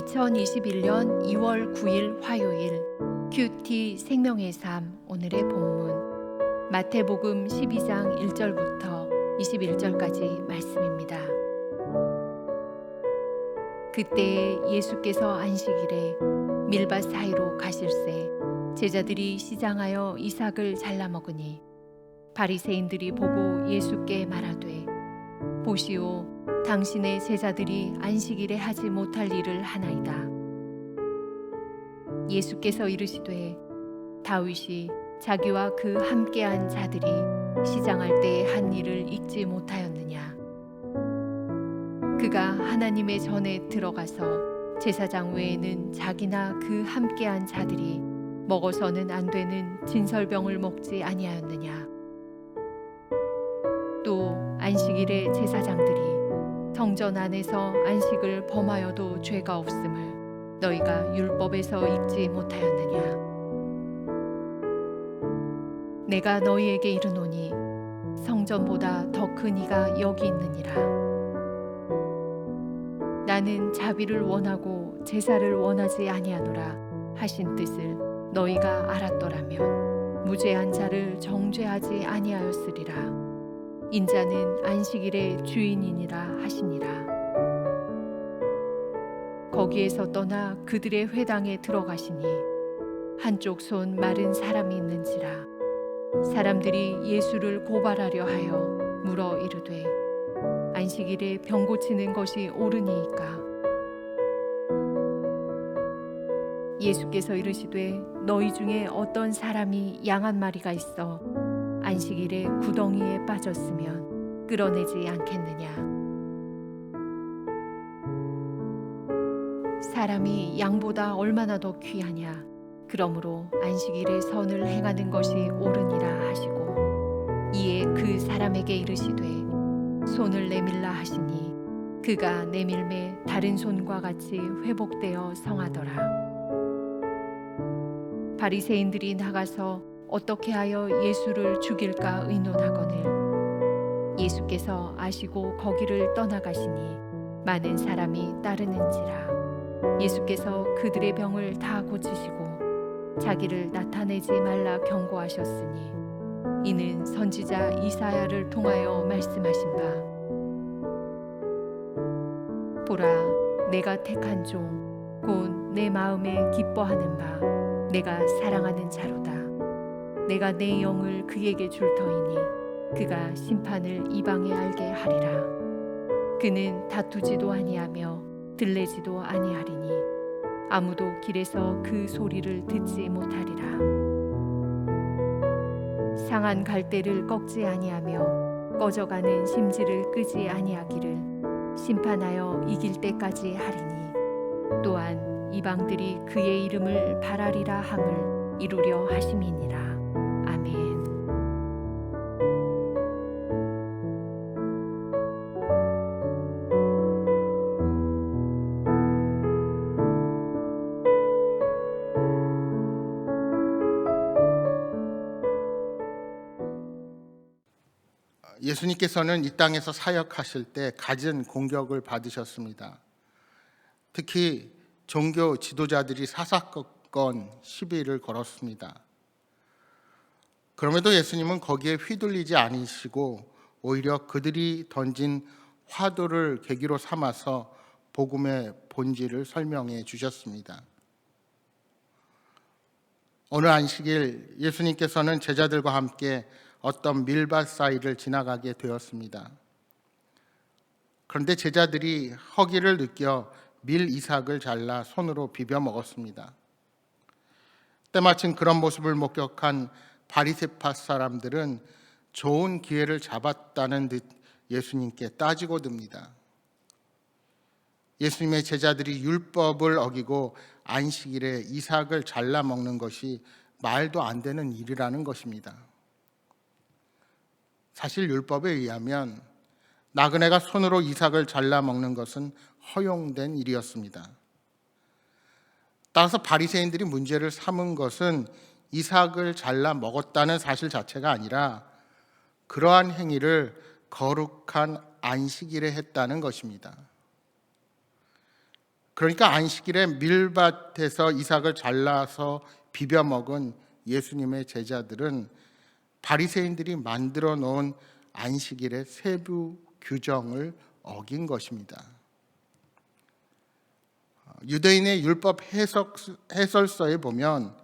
2021년 2월 9일 화요일 큐티 생명의 삶 오늘의 본문 마태복음 12장 1절부터 21절까지 말씀입니다. 그때에 예수께서 안식일에 밀밭 사이로 가실새 제자들이 시장하여 이삭을 잘라 먹으니 바리새인들이 보고 예수께 말하되 보시오 당신의 제자들이 안식일에 하지 못할 일을 하나이다. 예수께서 이르시되 다윗이 자기와 그 함께한 자들이 시장할 때에 한 일을 잊지 못하였느냐. 그가 하나님의 전에 들어가서 제사장 외에는 자기나 그 함께한 자들이 먹어서는 안 되는 진설병을 먹지 아니하였느냐. 또 안식일에 제사장들이 성전 안에서 안식을 범하여도 죄가 없음을 너희가 율법에서 읽지 못하였느냐. 내가 너희에게 이르노니 성전보다 더 큰 이가 여기 있느니라. 나는 자비를 원하고 제사를 원하지 아니하노라 하신 뜻을 너희가 알았더라면 무죄한 자를 정죄하지 아니하였으리라. 인자는 안식일의 주인이니라 하시니라. 거기에서 떠나 그들의 회당에 들어가시니 한쪽 손 마른 사람이 있는지라. 사람들이 예수를 고발하려 하여 물어 이르되 안식일에 병 고치는 것이 옳으니이까. 예수께서 이르시되 너희 중에 어떤 사람이 양 한 마리가 있어 안식일에 구덩이에 빠졌으면 끌어내지 않겠느냐. 사람이 양보다 얼마나 더 귀하냐. 그러므로 안식일에 선을 행하는 것이 옳으니라 하시고 이에 그 사람에게 이르시되 손을 내밀라 하시니 그가 내밀매 다른 손과 같이 회복되어 성하더라. 바리새인들이 나가서 어떻게 하여 예수를 죽일까 의논하거늘 예수께서 아시고 거기를 떠나가시니 많은 사람이 따르는지라. 예수께서 그들의 병을 다 고치시고 자기를 나타내지 말라 경고하셨으니 이는 선지자 이사야를 통하여 말씀하신 바 보라 내가 택한 종 곧 내 마음에 기뻐하는 바 내가 사랑하는 자로다. 내가 내 영을 그에게 줄 터이니 그가 심판을 이방에 알게 하리라. 그는 다투지도 아니하며 들레지도 아니하리니 아무도 길에서 그 소리를 듣지 못하리라. 상한 갈대를 꺾지 아니하며 꺼져가는 심지를 끄지 아니하기를 심판하여 이길 때까지 하리니 또한 이방들이 그의 이름을 바라리라 함을 이루려 하심이니라. 아멘. 예수님께서는 이 땅에서 사역하실 때 갖은 공격을 받으셨습니다. 특히 종교 지도자들이 사사건건 시비를 걸었습니다. 그럼에도 예수님은 거기에 휘둘리지 않으시고 오히려 그들이 던진 화두를 계기로 삼아서 복음의 본질을 설명해 주셨습니다. 어느 안식일 예수님께서는 제자들과 함께 어떤 밀밭 사이를 지나가게 되었습니다. 그런데 제자들이 허기를 느껴 밀 이삭을 잘라 손으로 비벼 먹었습니다. 때마침 그런 모습을 목격한 바리새파 사람들은 좋은 기회를 잡았다는 듯 예수님께 따지고 듭니다. 예수님의 제자들이 율법을 어기고 안식일에 이삭을 잘라 먹는 것이 말도 안 되는 일이라는 것입니다. 사실 율법에 의하면 나그네가 손으로 이삭을 잘라 먹는 것은 허용된 일이었습니다. 따라서 바리새인들이 문제를 삼은 것은 이삭을 잘라 먹었다는 사실 자체가 아니라 그러한 행위를 거룩한 안식일에 했다는 것입니다. 그러니까 안식일에 밀밭에서 이삭을 잘라서 비벼 먹은 예수님의 제자들은 바리새인들이 만들어 놓은 안식일의 세부 규정을 어긴 것입니다. 유대인의 율법 해설서에 보면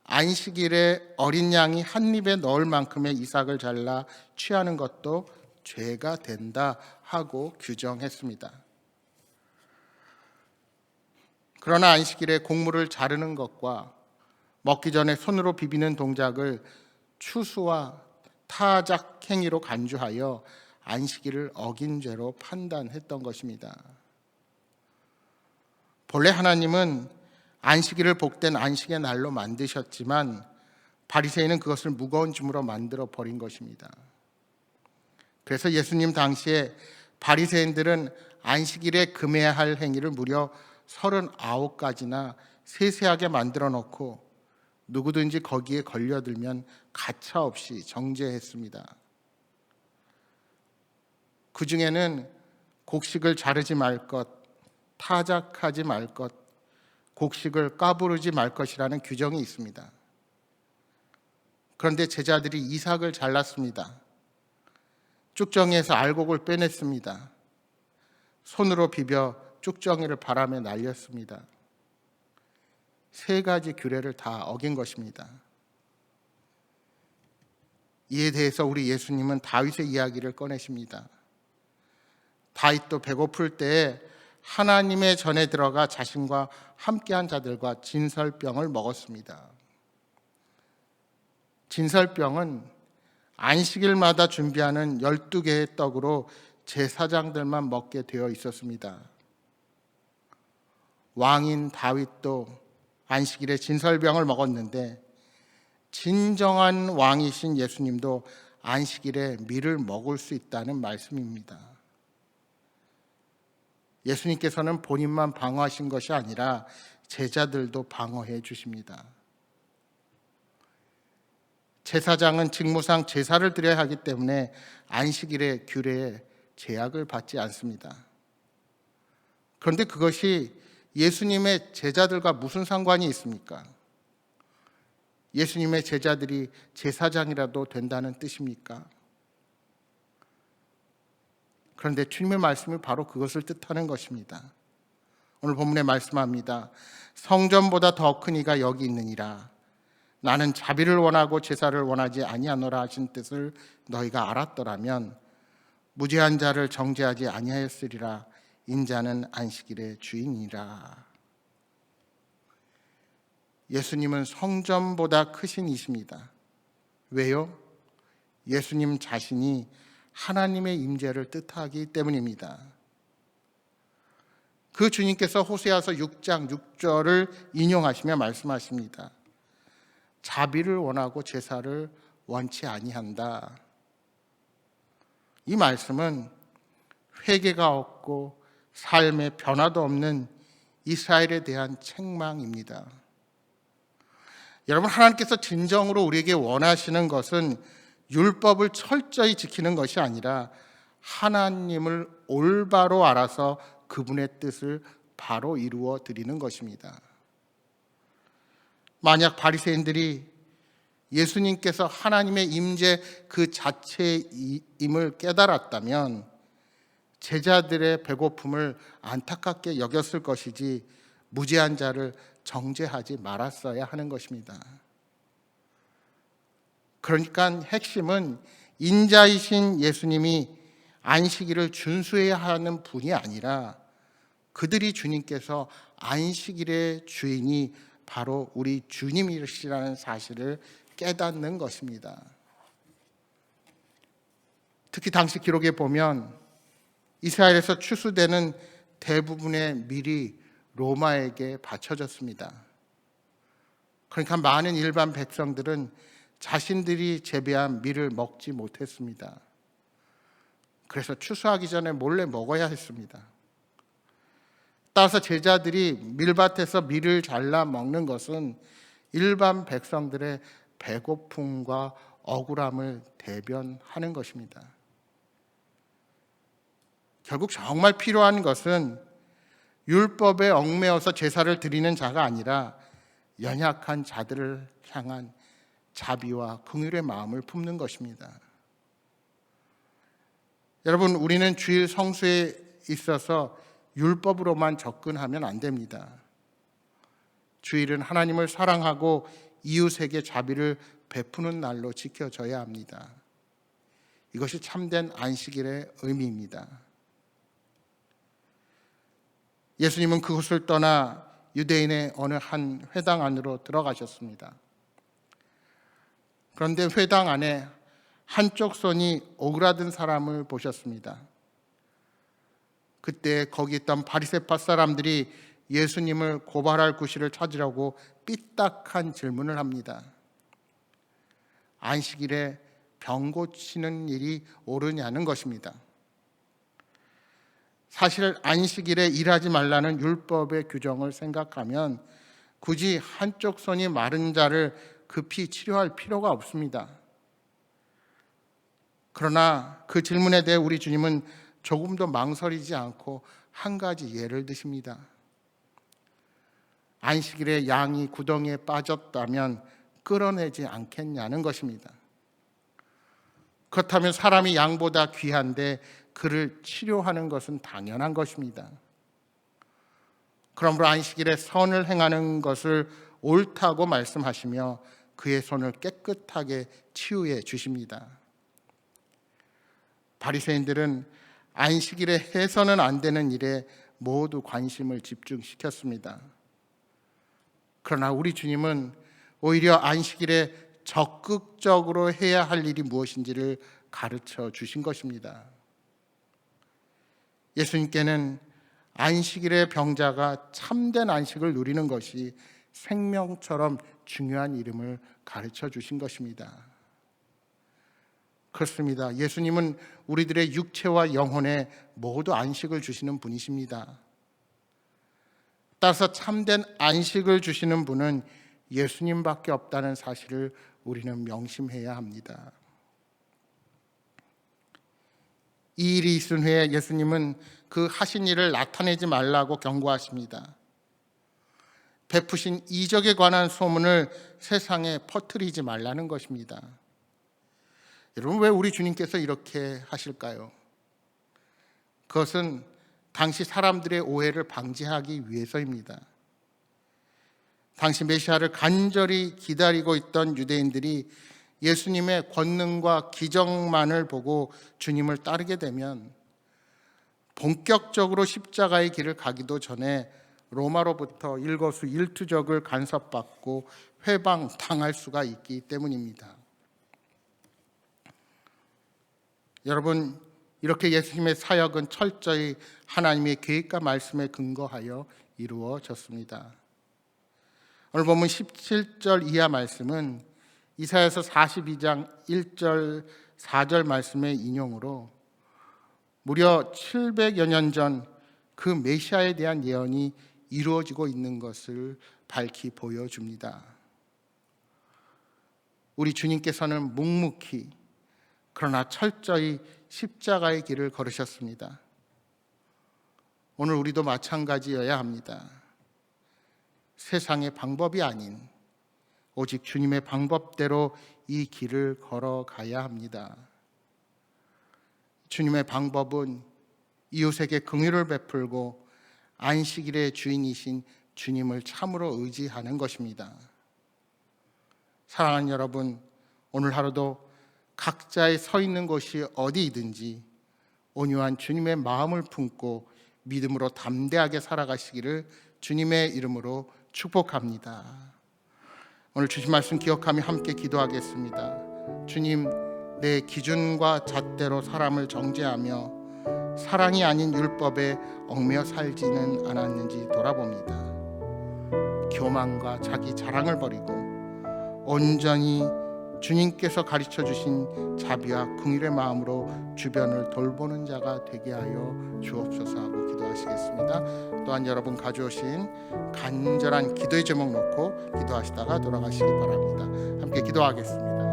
안식일에 어린 양이 한 입에 넣을 만큼의 이삭을 잘라 취하는 것도 죄가 된다 하고 규정했습니다. 그러나 안식일에 곡물을 자르는 것과 먹기 전에 손으로 비비는 동작을 추수와 타작 행위로 간주하여 안식일을 어긴 죄로 판단했던 것입니다. 본래 하나님은 안식일을 복된 안식의 날로 만드셨지만 바리새인은 그것을 무거운 짐으로 만들어 버린 것입니다. 그래서 예수님 당시에 바리새인들은 안식일에 금해야 할 행위를 무려 39가지나 세세하게 만들어 놓고 누구든지 거기에 걸려들면 가차없이 정죄했습니다. 그 중에는 곡식을 자르지 말 것, 타작하지 말 것, 곡식을 까부르지 말 것이라는 규정이 있습니다. 그런데 제자들이 이삭을 잘랐습니다. 쭉정이에서 알곡을 빼냈습니다. 손으로 비벼 쭉정이를 바람에 날렸습니다. 3가지 규례를 다 어긴 것입니다. 이에 대해서 우리 예수님은 다윗의 이야기를 꺼내십니다. 다윗도 배고플 때에 하나님의 전에 들어가 자신과 함께한 자들과 진설병을 먹었습니다. 진설병은 안식일마다 준비하는 12개의 떡으로 제사장들만 먹게 되어 있었습니다. 왕인 다윗도 안식일에 진설병을 먹었는데 진정한 왕이신 예수님도 안식일에 밀을 먹을 수 있다는 말씀입니다. 예수님께서는 본인만 방어하신 것이 아니라 제자들도 방어해 주십니다. 제사장은 직무상 제사를 드려야 하기 때문에 안식일의 규례에 제약을 받지 않습니다. 그런데 그것이 예수님의 제자들과 무슨 상관이 있습니까? 예수님의 제자들이 제사장이라도 된다는 뜻입니까? 그런데 주님의 말씀이 바로 그것을 뜻하는 것입니다. 오늘 본문에 말씀합니다. 성전보다 더 큰 이가 여기 있느니라. 나는 자비를 원하고 제사를 원하지 아니하노라 하신 뜻을 너희가 알았더라면 무죄한 자를 정죄하지 아니하였으리라. 인자는 안식일의 주인이라. 예수님은 성전보다 크신 이십니다. 왜요? 예수님 자신이 하나님의 임재를 뜻하기 때문입니다. 그 주님께서 호세아서 6장 6절을 인용하시며 말씀하십니다. 자비를 원하고 제사를 원치 아니한다. 이 말씀은 회개가 없고 삶의 변화도 없는 이스라엘에 대한 책망입니다. 여러분, 하나님께서 진정으로 우리에게 원하시는 것은 율법을 철저히 지키는 것이 아니라 하나님을 올바로 알아서 그분의 뜻을 바로 이루어 드리는 것입니다. 만약 바리새인들이 예수님께서 하나님의 임재 그 자체임을 깨달았다면 제자들의 배고픔을 안타깝게 여겼을 것이지 무죄한 자를 정죄하지 말았어야 하는 것입니다. 그러니까 핵심은 인자이신 예수님이 안식일을 준수해야 하는 분이 아니라 그들이 주님께서 안식일의 주인이 바로 우리 주님이시라는 사실을 깨닫는 것입니다. 특히 당시 기록에 보면 이스라엘에서 추수되는 대부분의 밀이 로마에게 바쳐졌습니다. 그러니까 많은 일반 백성들은 자신들이 재배한 밀을 먹지 못했습니다. 그래서 추수하기 전에 몰래 먹어야 했습니다. 따라서 제자들이 밀밭에서 밀을 잘라 먹는 것은 일반 백성들의 배고픔과 억울함을 대변하는 것입니다. 결국 정말 필요한 것은 율법에 얽매여서 제사를 드리는 자가 아니라 연약한 자들을 향한 자비와 긍휼의 마음을 품는 것입니다. 여러분, 우리는 주일 성수에 있어서 율법으로만 접근하면 안 됩니다. 주일은 하나님을 사랑하고 이웃에게 자비를 베푸는 날로 지켜져야 합니다. 이것이 참된 안식일의 의미입니다. 예수님은 그곳을 떠나 유대인의 어느 한 회당 안으로 들어가셨습니다. 그런데 회당 안에 한쪽 손이 오그라든 사람을 보셨습니다. 그때 거기 있던 바리새파 사람들이 예수님을 고발할 구실을 찾으려고 삐딱한 질문을 합니다. 안식일에 병 고치는 일이 옳으냐는 것입니다. 사실 안식일에 일하지 말라는 율법의 규정을 생각하면 굳이 한쪽 손이 마른 자를 급히 치료할 필요가 없습니다. 그러나 그 질문에 대해 우리 주님은 조금도 망설이지 않고 한 가지 예를 드십니다. 안식일에 양이 구덩이에 빠졌다면 끌어내지 않겠냐는 것입니다. 그렇다면 사람이 양보다 귀한데 그를 치료하는 것은 당연한 것입니다. 그러므로 안식일에 선을 행하는 것을 옳다고 말씀하시며 그의 손을 깨끗하게 치유해 주십니다. 바리새인들은 안식일에 해서는 안 되는 일에 모두 관심을 집중시켰습니다. 그러나 우리 주님은 오히려 안식일에 적극적으로 해야 할 일이 무엇인지를 가르쳐 주신 것입니다. 예수님께는 안식일의 병자가 참된 안식을 누리는 것이 생명처럼 중요한 이름을 가르쳐 주신 것입니다. 그렇습니다. 예수님은 우리들의 육체와 영혼에 모두 안식을 주시는 분이십니다. 따라서 참된 안식을 주시는 분은 예수님밖에 없다는 사실을 우리는 명심해야 합니다. 이 일이 있은 후에 예수님은 그 하신 일을 나타내지 말라고 경고하십니다. 베푸신 이적에 관한 소문을 세상에 퍼뜨리지 말라는 것입니다. 여러분, 왜 우리 주님께서 이렇게 하실까요? 그것은 당시 사람들의 오해를 방지하기 위해서입니다. 당시 메시아를 간절히 기다리고 있던 유대인들이 예수님의 권능과 기적만을 보고 주님을 따르게 되면 본격적으로 십자가의 길을 가기도 전에 로마로부터 일거수일투족을 간섭받고 회방당할 수가 있기 때문입니다. 여러분, 이렇게 예수님의 사역은 철저히 하나님의 계획과 말씀에 근거하여 이루어졌습니다. 오늘 본문 17절 이하 말씀은 이사야서 42장 1절 4절 말씀의 인용으로 무려 700여 년 전 그 메시아에 대한 예언이 이루어지고 있는 것을 밝히 보여줍니다. 우리 주님께서는 묵묵히 그러나 철저히 십자가의 길을 걸으셨습니다. 오늘 우리도 마찬가지여야 합니다. 세상의 방법이 아닌 오직 주님의 방법대로 이 길을 걸어가야 합니다. 주님의 방법은 이웃에게 긍휼을 베풀고 안식일의 주인이신 주님을 참으로 의지하는 것입니다. 사랑하는 여러분, 오늘 하루도 각자의 서 있는 곳이 어디이든지 온유한 주님의 마음을 품고 믿음으로 담대하게 살아가시기를 주님의 이름으로 축복합니다. 오늘 주신 말씀 기억하며 함께 기도하겠습니다. 주님, 내 기준과 잣대로 사람을 정죄하며 사랑이 아닌 율법에 얽매여 살지는 않았는지 돌아봅니다. 교만과 자기 자랑을 버리고 온전히 주님께서 가르쳐 주신 자비와 긍휼의 마음으로 주변을 돌보는 자가 되게 하여 주옵소서 하고 기도하시겠습니다. 또한 여러분 가져오신 간절한 기도의 제목 놓고 기도하시다가 돌아가시기 바랍니다. 함께 기도하겠습니다.